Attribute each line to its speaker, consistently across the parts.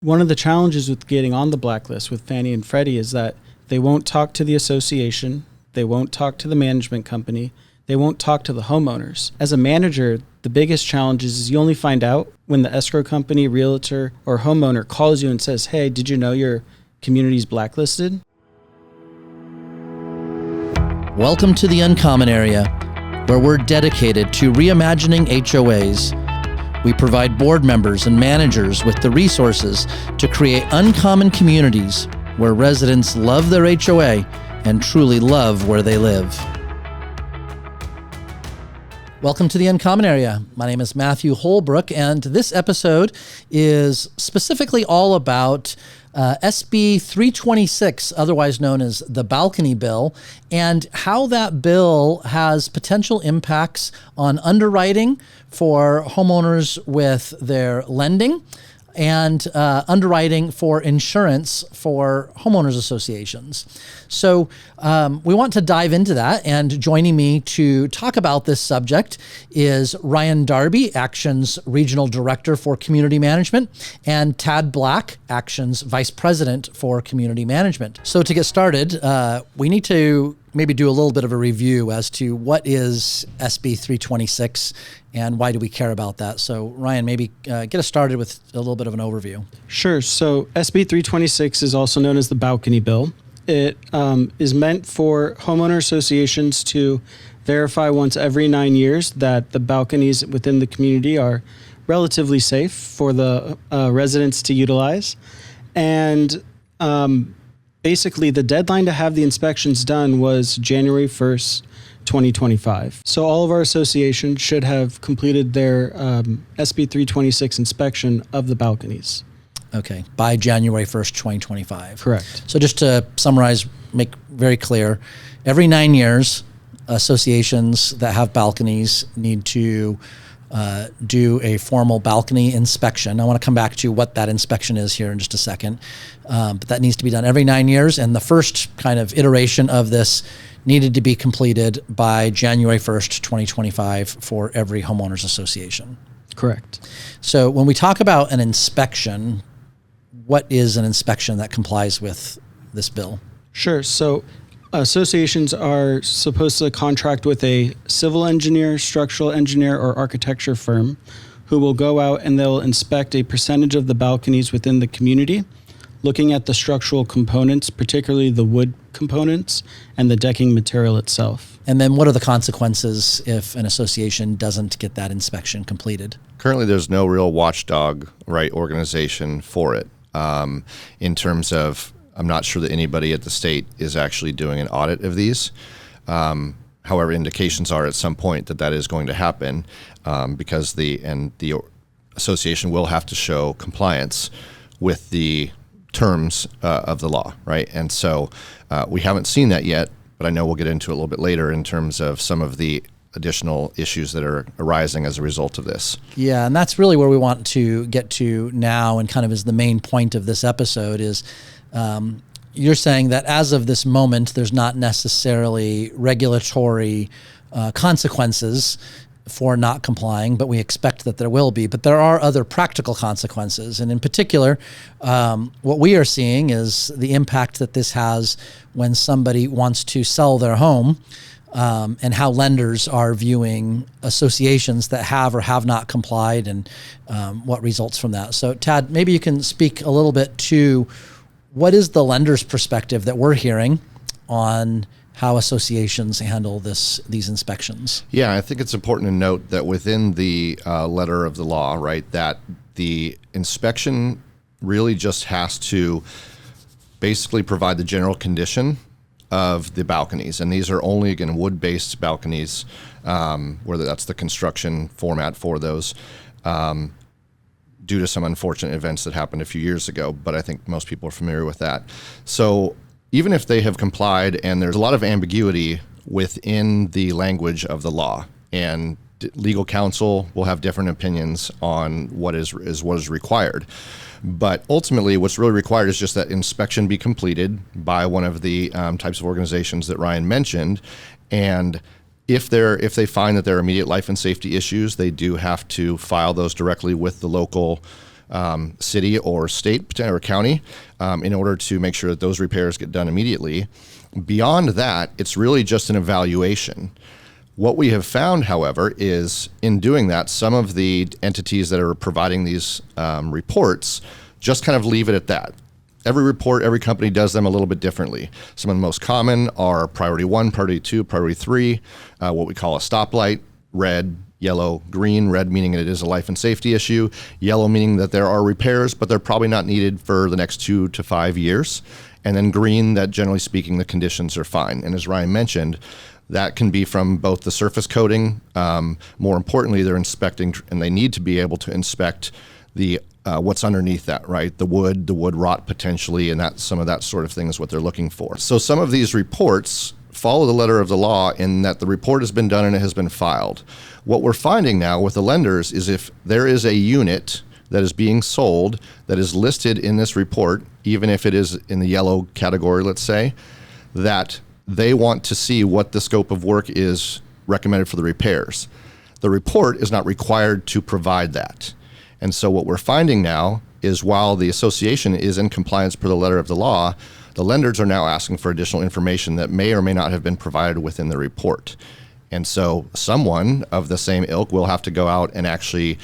Speaker 1: One of the challenges with getting on the blacklist with Fannie and Freddie is that they won't talk to the association, they won't talk to the management company, they won't talk to the homeowners. As a manager, the biggest challenge is you only find out when the escrow company, realtor, or homeowner calls you and says, "Hey, did you know your community's blacklisted?"
Speaker 2: Welcome to the Uncommon Area, where we're dedicated to reimagining HOAs. We provide board members and managers with the resources to create uncommon communities where residents love their HOA and truly love where they live. Welcome to the Uncommon Area. My name is Matthew Holbrook, and this episode is specifically all about SB326, otherwise known as the balcony bill, and how that bill has potential impacts on underwriting for homeowners with their lending and underwriting for insurance for homeowners associations. So we want to dive into that, and joining me to talk about this subject is Ryan Darby, Action's Regional Director for Community Management, and Tad Black, Action's Vice President for Community Management. So to get started, we need to maybe do a little bit of a review as to what is SB 326 and why do we care about that. So Ryan, maybe get us started with a little bit of an overview.
Speaker 1: Sure. So SB 326 is also known as the balcony bill. It is meant for homeowner associations to verify once every 9 years that the balconies within the community are relatively safe for the residents to utilize. And basically, the deadline to have the inspections done was January 1st, 2025. So all of our associations should have completed their SB 326 inspection of the balconies.
Speaker 2: Okay, by January 1st, 2025.
Speaker 1: Correct.
Speaker 2: So just to summarize, make very clear, every 9 years, associations that have balconies need to do a formal balcony inspection. I want to come back to what that inspection is here in just a second. But that needs to be done every 9 years. And the first kind of iteration of this needed to be completed by January 1st, 2025 for every homeowners association.
Speaker 1: Correct.
Speaker 2: So when we talk about an inspection, what is an inspection that complies with this bill?
Speaker 1: Sure. So associations are supposed to contract with a civil engineer, structural engineer, or architecture firm who will go out and they'll inspect a percentage of the balconies within the community, looking at the structural components, particularly the wood components and the decking material itself.
Speaker 2: And then what are the consequences if an association doesn't get that inspection completed?
Speaker 3: Currently, there's no real watchdog, organization for it. In terms of, I'm not sure that anybody at the state is actually doing an audit of these. However, indications are at some point that is going to happen because the association will have to show compliance with the terms of the law, right? And so we haven't seen that yet, but I know we'll get into it a little bit later in terms of some of the additional issues that are arising as a result of this.
Speaker 2: Yeah, and that's really where we want to get to now, and kind of is the main point of this episode is you're saying that as of this moment, there's not necessarily regulatory consequences for not complying, but we expect that there will be. But there are other practical consequences. And in particular, what we are seeing is the impact that this has when somebody wants to sell their home, and how lenders are viewing associations that have or have not complied, and what results from that. So Tad, maybe you can speak a little bit to what is the lender's perspective that we're hearing on how associations handle these inspections?
Speaker 3: Yeah, I think it's important to note that within the letter of the law, right, that the inspection really just has to basically provide the general condition of the balconies. And these are only, again, wood-based balconies, where that's the construction format for those, due to some unfortunate events that happened a few years ago. But I think most people are familiar with that. So even if they have complied, and there's a lot of ambiguity within the language of the law, and legal counsel will have different opinions on what is required. But ultimately, what's really required is just that inspection be completed by one of the types of organizations that Ryan mentioned. And if they find that there are immediate life and safety issues, they do have to file those directly with the local city or state or county in order to make sure that those repairs get done immediately. Beyond that, it's really just an evaluation. What we have found, however, is in doing that, some of the entities that are providing these reports just kind of leave it at that. Every report, every company does them a little bit differently. Some of the most common are priority 1, priority 2, priority 3, what we call a stoplight, red, yellow, green, red meaning it is a life and safety issue, yellow meaning that there are repairs, but they're probably not needed for the next 2 to 5 years. And then green, that generally speaking, the conditions are fine. And as Ryan mentioned, that can be from both the surface coating. More importantly, they're inspecting, and they need to be able to inspect the what's underneath that, right? The wood rot potentially, and that some of that sort of thing is what they're looking for. So some of these reports follow the letter of the law in that the report has been done and it has been filed. What we're finding now with the lenders is if there is a unit that is being sold that is listed in this report, even if it is in the yellow category, let's say, that they want to see what the scope of work is recommended for the repairs. The report is not required to provide that. And so what we're finding now is while the association is in compliance per the letter of the law, the lenders are now asking for additional information that may or may not have been provided within the report. And so someone of the same ilk will have to go out and actually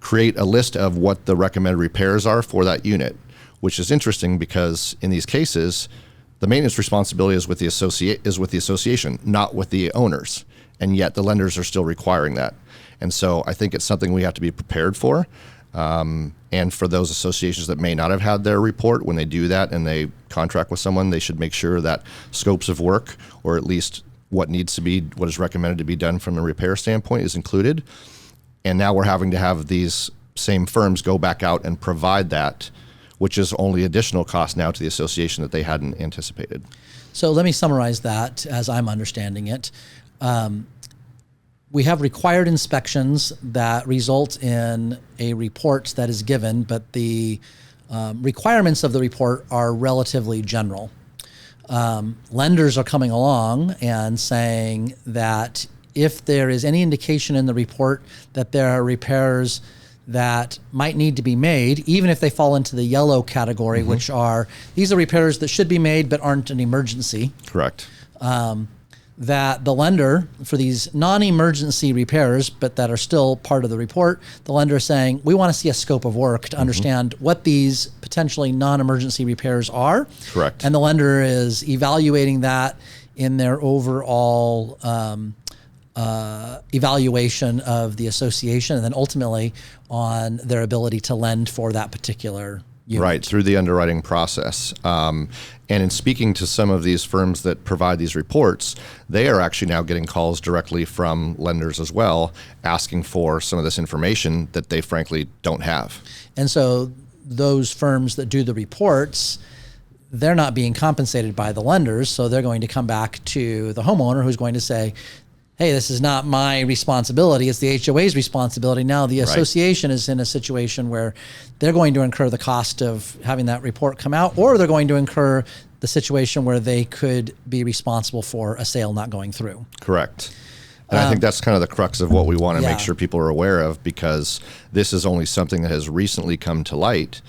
Speaker 3: create a list of what the recommended repairs are for that unit, which is interesting because in these cases, the maintenance responsibility is with the association, not with the owners. And yet the lenders are still requiring that. And so I think it's something we have to be prepared for. And for those associations that may not have had their report, when they do that and they contract with someone, they should make sure that scopes of work, or at least what is recommended to be done from a repair standpoint, is included. And now we're having to have these same firms go back out and provide that, which is only additional cost now to the association that they hadn't anticipated.
Speaker 2: So let me summarize that as I'm understanding it. We have required inspections that result in a report that is given, but the requirements of the report are relatively general. Lenders are coming along and saying that if there is any indication in the report that there are repairs that might need to be made, even if they fall into the yellow category, which are, these are repairs that should be made but aren't an emergency.
Speaker 3: Correct.
Speaker 2: That the lender, for these non-emergency repairs, but that are still part of the report, the lender is saying, we want to see a scope of work to understand what these potentially non-emergency repairs are.
Speaker 3: Correct.
Speaker 2: And the lender is evaluating that in their overall evaluation of the association, and then ultimately on their ability to lend for that particular unit.
Speaker 3: Right, through the underwriting process. And in speaking to some of these firms that provide these reports, they are actually now getting calls directly from lenders as well, asking for some of this information that they frankly don't have.
Speaker 2: And so those firms that do the reports, they're not being compensated by the lenders, so they're going to come back to the homeowner who's going to say, hey, this is not my responsibility, it's the HOA's responsibility. Now the association is in a situation where they're going to incur the cost of having that report come out, or they're going to incur the situation where they could be responsible for a sale not going through.
Speaker 3: Correct. And I think that's kind of the crux of what we want to make sure people are aware of, because this is only something that has recently come to light.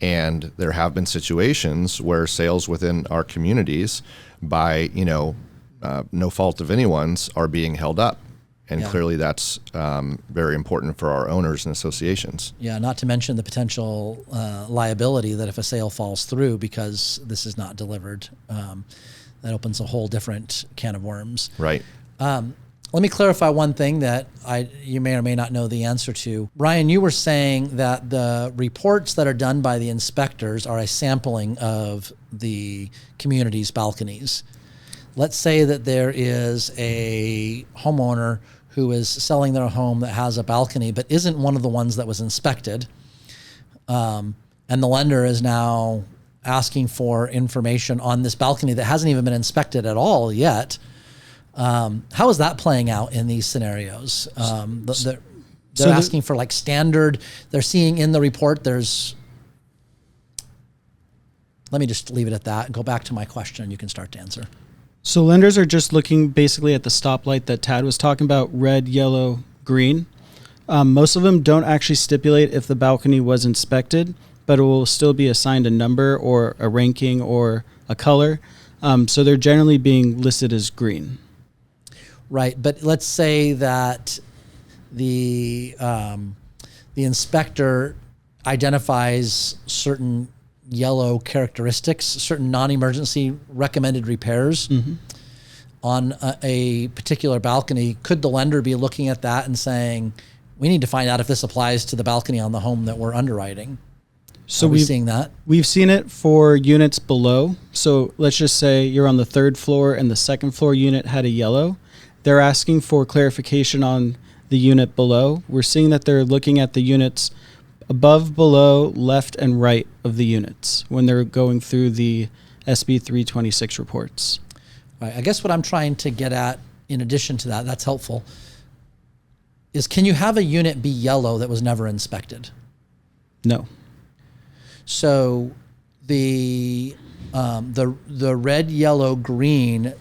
Speaker 3: And there have been situations where sales within our communities by, no fault of anyone's, are being held up. And clearly that's very important for our owners and associations.
Speaker 2: Yeah, not to mention the potential liability that if a sale falls through because this is not delivered, that opens a whole different can of worms.
Speaker 3: Right.
Speaker 2: Let me clarify one thing that you may or may not know the answer to. Ryan, you were saying that the reports that are done by the inspectors are a sampling of the community's balconies. Let's say that there is a homeowner who is selling their home that has a balcony but isn't one of the ones that was inspected, and the lender is now asking for information on this balcony that hasn't even been inspected at all yet. How is that playing out in these scenarios? They're asking for like standard, they're seeing in the report let me just leave it at that and go back to my question and you can start to answer.
Speaker 1: So lenders are just looking basically at the stoplight that Tad was talking about, red, yellow, green. Most of them don't actually stipulate if the balcony was inspected, but it will still be assigned a number or a ranking or a color. So they're generally being listed as green.
Speaker 2: Right, but let's say that the inspector identifies certain yellow characteristics, certain non-emergency recommended repairs on a particular balcony. Could the lender be looking at that and saying, we need to find out if this applies to the balcony on the home that we're underwriting?
Speaker 1: So
Speaker 2: we're seeing that.
Speaker 1: We've seen it for units below. So let's just say you're on the third floor and the second floor unit had a yellow. They're asking for clarification on the unit below. We're seeing that they're looking at the units above, below, left, and right of the units when they're going through the SB326 reports.
Speaker 2: Right. I guess what I'm trying to get at, in addition to that, that's helpful, is can you have a unit be yellow that was never inspected?
Speaker 1: No.
Speaker 2: So the red, yellow, green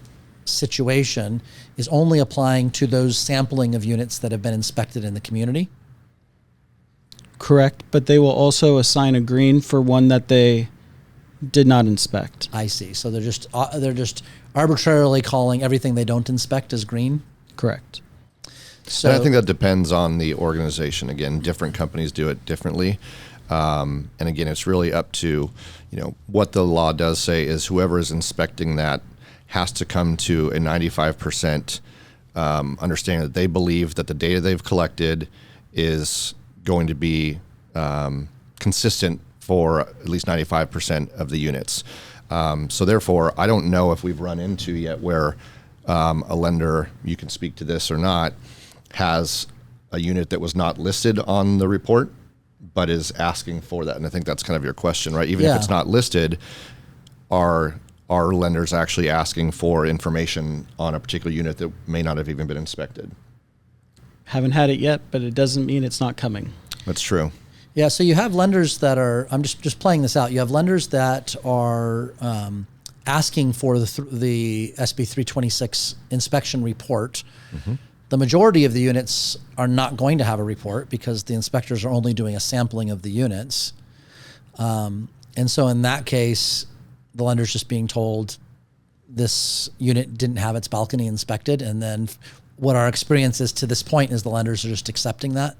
Speaker 2: situation is only applying to those sampling of units that have been inspected in the community?
Speaker 1: Correct, but they will also assign a green for one that they did not inspect.
Speaker 2: I see. So they're just arbitrarily calling everything they don't inspect as green?
Speaker 1: Correct.
Speaker 2: So
Speaker 3: and I think that depends on the organization. Again, different companies do it differently. And again, it's really up to, what the law does say is whoever is inspecting that has to come to a 95% understanding that they believe that the data they've collected is going to be consistent for at least 95% of the units. So therefore, I don't know if we've run into yet where a lender, you can speak to this or not, has a unit that was not listed on the report, but is asking for that. And I think that's kind of your question, right? Even if it's not listed, are lenders actually asking for information on a particular unit that may not have even been inspected?
Speaker 1: Haven't had it yet, but it doesn't mean it's not coming.
Speaker 3: That's true.
Speaker 2: Yeah, so you have lenders that are, I'm just playing this out. You have lenders that are asking for the SB326 inspection report. Mm-hmm. The majority of the units are not going to have a report because the inspectors are only doing a sampling of the units. And so in that case, the lender's just being told this unit didn't have its balcony inspected. And then what our experience is to this point is the lenders are just accepting that.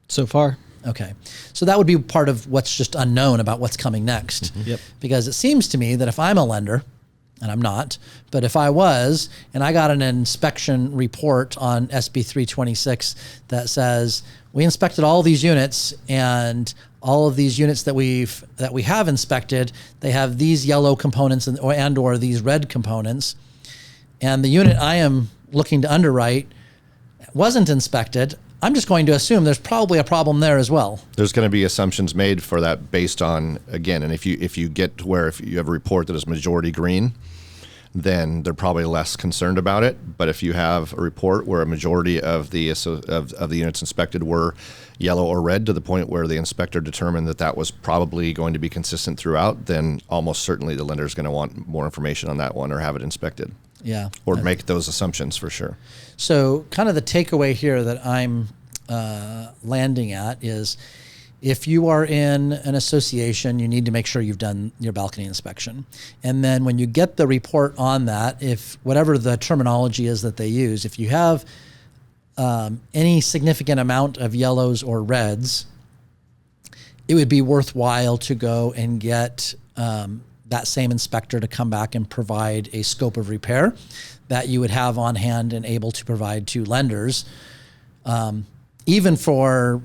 Speaker 1: So far.
Speaker 2: Okay. So that would be part of what's just unknown about what's coming next.
Speaker 1: Mm-hmm. Yep.
Speaker 2: Because it seems to me that if I'm a lender, and I'm not, but if I was, and I got an inspection report on SB 326 that says we inspected all these units, and all of these units that we have inspected, they have these yellow components and or these red components, and the unit I am looking to underwrite wasn't inspected, I'm just going to assume there's probably a problem there as well.
Speaker 3: There's going to be assumptions made for that based on, again, and if you get to where if you have a report that is majority green, then they're probably less concerned about it. But if you have a report where a majority of the units inspected were yellow or red to the point where the inspector determined that that was probably going to be consistent throughout, then almost certainly the lender is going to want more information on that one or have it inspected.
Speaker 2: Yeah.
Speaker 3: Or make those assumptions for sure.
Speaker 2: So kind of the takeaway here that I'm landing at is if you are in an association, you need to make sure you've done your balcony inspection. And then when you get the report on that, if whatever the terminology is that they use, if you have any significant amount of yellows or reds, it would be worthwhile to go and get that same inspector to come back and provide a scope of repair that you would have on hand and able to provide to lenders, even for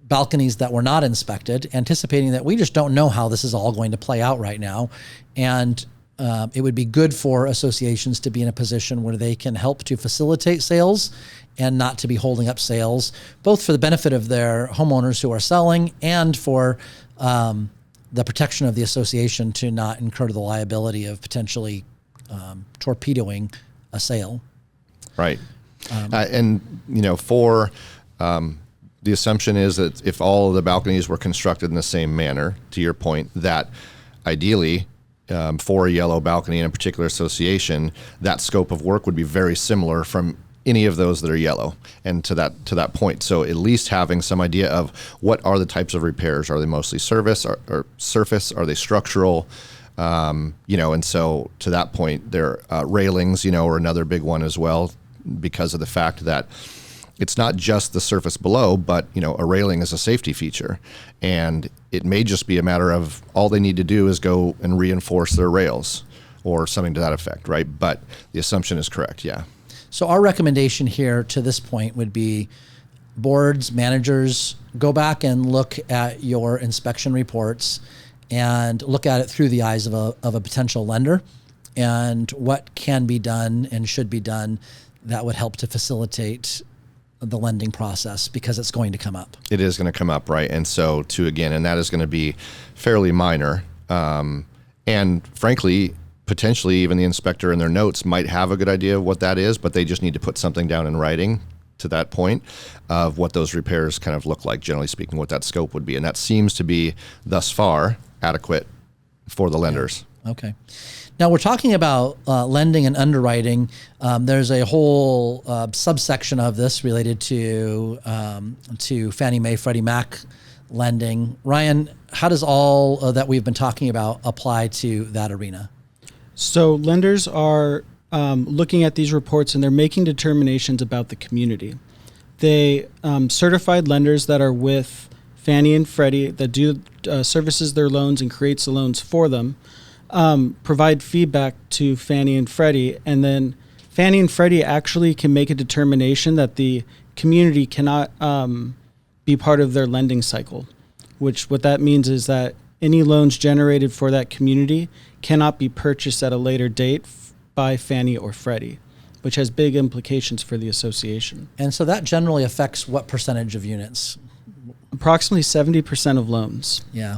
Speaker 2: balconies that were not inspected, anticipating that we just don't know how this is all going to play out right now. And it would be good for associations to be in a position where they can help to facilitate sales and not to be holding up sales, both for the benefit of their homeowners who are selling and for the protection of the association to not incur the liability of potentially torpedoing a sale.
Speaker 3: Right. And, for the assumption is that if all of the balconies were constructed in the same manner, to your point, that ideally for a yellow balcony in a particular association, that scope of work would be very similar from any of those that are yellow. And to that point, so at least having some idea of what are the types of repairs. Are they mostly service or surface? Are they structural? And so to that point, there railings, are another big one as well, because of the fact that it's not just the surface below, but a railing is a safety feature, and it may just be a matter of all they need to do is go and reinforce their rails or something to that effect, right? But the assumption is correct, yeah.
Speaker 2: So our recommendation here to this point would be boards, managers, go back and look at your inspection reports and look at it through the eyes of a potential lender, and what can be done and should be done that would help to facilitate the lending process, because it's going to come up.
Speaker 3: It is going to come up, right? And so and that is going to be fairly minor. And frankly, potentially even the inspector in their notes might have a good idea of what that is, but they just need to put something down in writing to that point of what those repairs kind of look like, generally speaking, what that scope would be. And that seems to be thus far adequate for the lenders.
Speaker 2: Okay. Now we're talking about lending and underwriting. There's a whole subsection of this related to Fannie Mae, Freddie Mac lending. Ryan, how does all that we've been talking about apply to that arena?
Speaker 1: So lenders are looking at these reports, and they're making determinations about the community. They certified lenders that are with Fannie and Freddie that do services their loans and creates the loans for them, provide feedback to Fannie and Freddie, and then Fannie and Freddie actually can make a determination that the community cannot be part of their lending cycle, which what that means is that any loans generated for that community cannot be purchased at a later date by Fannie or Freddie, which has big implications for the association.
Speaker 2: And so that generally affects what percentage of units?
Speaker 1: Approximately 70% of loans.
Speaker 2: Yeah,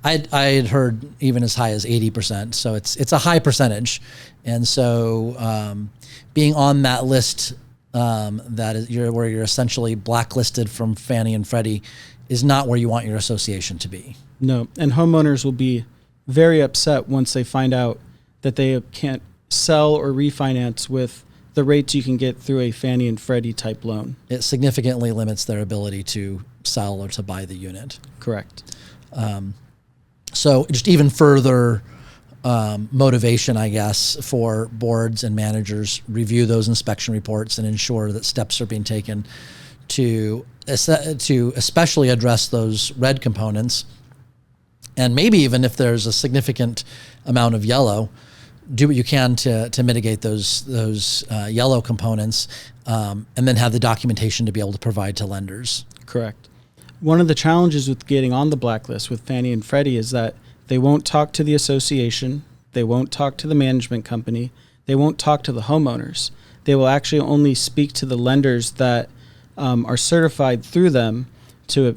Speaker 2: I had heard even as high as 80%. So it's a high percentage, and so being on that list that is where you're essentially blacklisted from Fannie and Freddie is not where you want your association to be.
Speaker 1: No, and homeowners will be very upset once they find out that they can't sell or refinance with the rates you can get through a Fannie and Freddie type loan.
Speaker 2: It significantly limits their ability to sell or to buy the unit.
Speaker 1: Correct.
Speaker 2: So just even further motivation, I guess, for boards and managers, review those inspection reports and ensure that steps are being taken to especially address those red components. And maybe even if there's a significant amount of yellow, do what you can to mitigate those yellow components, and then have the documentation to be able to provide to lenders.
Speaker 1: Correct. One of the challenges with getting on the blacklist with Fannie and Freddie is that they won't talk to the association, they won't talk to the management company, they won't talk to the homeowners. They will actually only speak to the lenders that are certified through them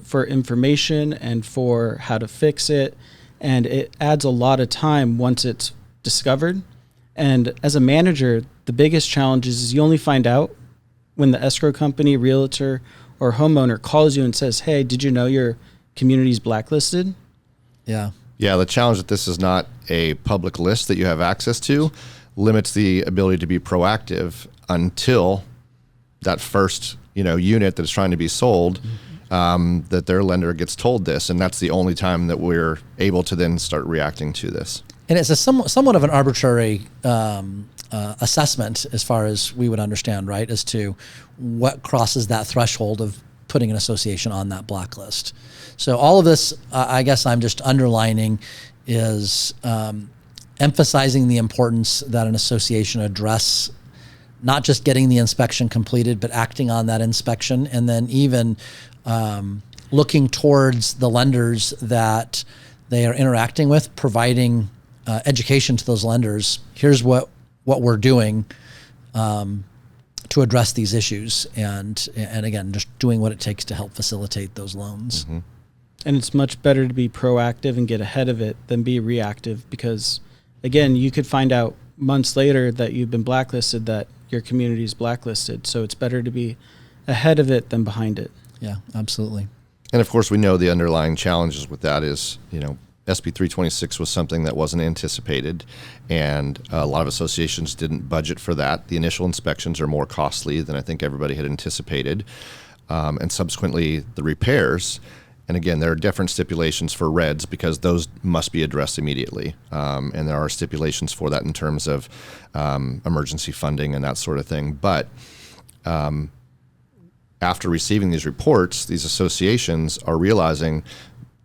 Speaker 1: for information and for how to fix it. And it adds a lot of time once it's discovered. And as a manager, the biggest challenge is you only find out when the escrow company, realtor, or homeowner calls you and says, hey, did you know your community's blacklisted?
Speaker 2: Yeah.
Speaker 3: Yeah, the challenge that this is not a public list that you have access to limits the ability to be proactive until that first unit that's trying to be sold, that their lender gets told this. And that's the only time that we're able to then start reacting to this.
Speaker 2: And it's a somewhat of an arbitrary assessment as far as we would understand, right, as to what crosses that threshold of putting an association on that blacklist. So all of this, I guess I'm just underlining, is emphasizing the importance that an association address not just getting the inspection completed, but acting on that inspection, and then even looking towards the lenders that they are interacting with, providing education to those lenders. Here's what we're doing to address these issues, and again, just doing what it takes to help facilitate those loans.
Speaker 3: Mm-hmm.
Speaker 1: And it's much better to be proactive and get ahead of it than be reactive, because again, you could find out months later that you've been blacklisted, that your community is blacklisted. So it's better to be ahead of it than behind it.
Speaker 2: Yeah, absolutely.
Speaker 3: And of course, we know the underlying challenges with that is, SB 326 was something that wasn't anticipated, and a lot of associations didn't budget for that. The initial inspections are more costly than I think everybody had anticipated, and subsequently the repairs. And again, there are different stipulations for reds because those must be addressed immediately, and there are stipulations for that in terms of emergency funding and that sort of thing. But after receiving these reports, these associations are realizing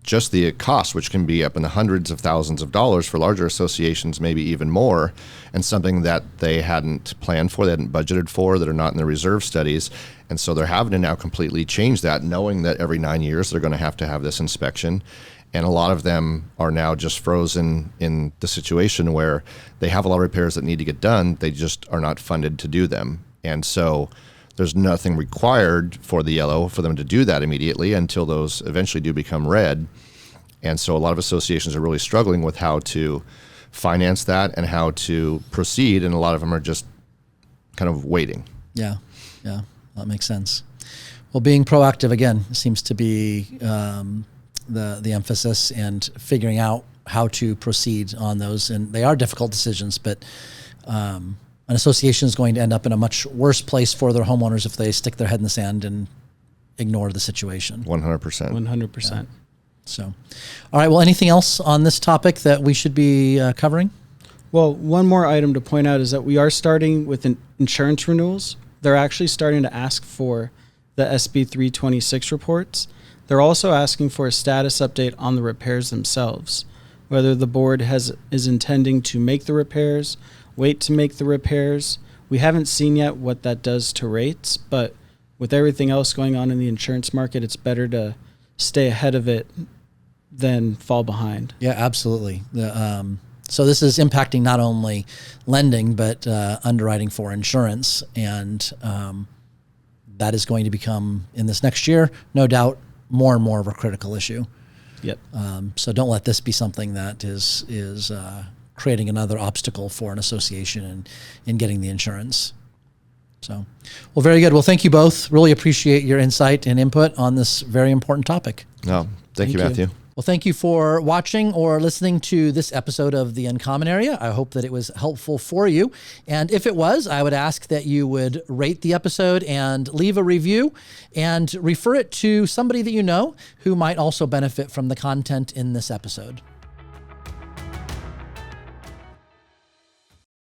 Speaker 3: just the cost, which can be up in the hundreds of thousands of dollars for larger associations, maybe even more, and something that they hadn't planned for, they hadn't budgeted for, that are not in the reserve studies. And so they're having to now completely change that, knowing that every 9 years they're going to have this inspection. And a lot of them are now just frozen in the situation where they have a lot of repairs that need to get done. They just are not funded to do them. And so there's nothing required for the yellow for them to do that immediately until those eventually do become red. And so a lot of associations are really struggling with how to finance that and how to proceed. And a lot of them are just kind of waiting.
Speaker 2: Yeah, that makes sense. Well, being proactive, again, seems to be the emphasis, and figuring out how to proceed on those. And they are difficult decisions, but an association is going to end up in a much worse place for their homeowners if they stick their head in the sand and ignore the situation.
Speaker 3: 100%.
Speaker 1: 100%.
Speaker 2: Yeah. So, all right. Well, anything else on this topic that we should be covering?
Speaker 1: Well, one more item to point out is that we are starting with insurance renewals. They're actually starting to ask for the SB 326 reports. They're also asking for a status update on the repairs themselves, whether the board is intending to make the repairs, wait to make the repairs. We haven't seen yet what that does to rates, but with everything else going on in the insurance market, it's better to stay ahead of it than fall behind.
Speaker 2: Yeah, absolutely. So this is impacting not only lending, but underwriting for insurance. And that is going to become, in this next year, no doubt, more and more of a critical issue.
Speaker 1: Yep.
Speaker 2: So don't let this be something that is creating another obstacle for an association in getting the insurance. So, well, very good. Well, thank you both. Really appreciate your insight and input on this very important topic.
Speaker 3: No, thank you, Matthew.
Speaker 2: Well, thank you for watching or listening to this episode of The Uncommon Area. I hope that it was helpful for you. And if it was, I would ask that you would rate the episode and leave a review and refer it to somebody that you know who might also benefit from the content in this episode.